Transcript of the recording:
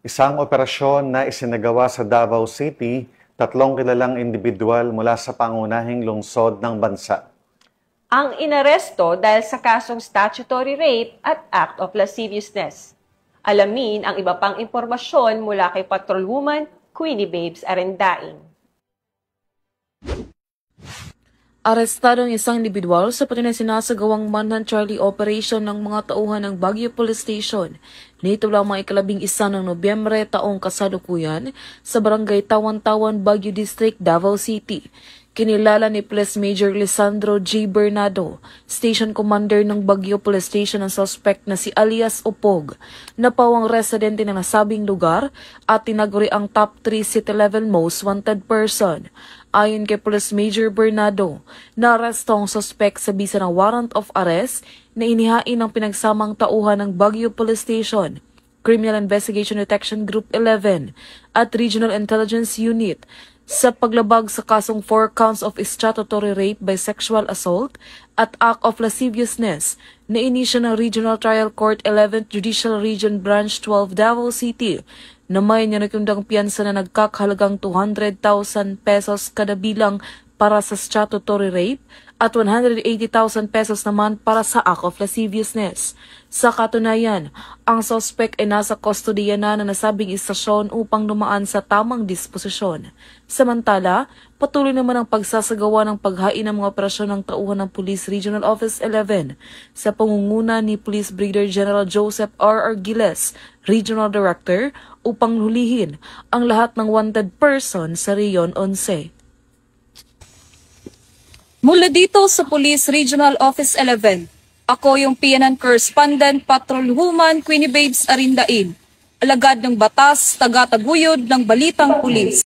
Isang operasyon na isinagawa sa Davao City, tatlong kilalang individual mula sa pangunahing lungsod ng bansa. Ang inaresto dahil sa kasong statutory rape at act of lasciviousness. Alamin ang iba pang impormasyon mula kay Patrolwoman Queenie Babes Arendain. Arestado ang isang individual sa pati na sinasagawang manhunt Charlie operation ng mga tauhan ng Baguio Police Station. Nito lamang ika-11 ng Nobyembre taong kasalukuyan sa barangay Tawan-Tawan, Baguio District, Davao City. Kinilala ni Police Major Lisandro G. Bernardo, Station Commander ng Baguio Police Station ang suspect na si alias Opog, na pawang residente ng nasabing lugar at tinaguri ang top 3 city-level most wanted person. Ayon kay Police Major Bernardo, naaresto ang suspect sa bisa ng warrant of arrest na inihain ng pinagsamang tauhan ng Baguio Police Station, Criminal Investigation Detection Group 11 at Regional Intelligence Unit sa paglabag sa kasong 4 counts of statutory rape by sexual assault at act of lasciviousness na inisyo ng Regional Trial Court 11th Judicial Region Branch 12 Davao City na may nakundang piyansa na nagkakahalagang 200,000 pesos kada bilang para sa statutory rape at 180,000 pesos naman para sa act of lasciviousness. Sa katunayan, ang suspect ay nasa kustodiya na ng nasabing istasyon upang dumaan sa tamang disposisyon. Samantala, patuloy naman ang pagsasagawa ng paghain ng mga operasyon ng tauhan ng Police Regional Office 11 sa pangunguna ni Police Brigadier General Joseph R. Argiles, Regional Director, upang hulihin ang lahat ng wanted person sa Rion 11. Mula dito sa Police Regional Office 11, ako yung PNN Correspondent Patrolwoman Queenie Babes Arendain, alagad ng batas, taga-taguyod ng Balitang Pulis.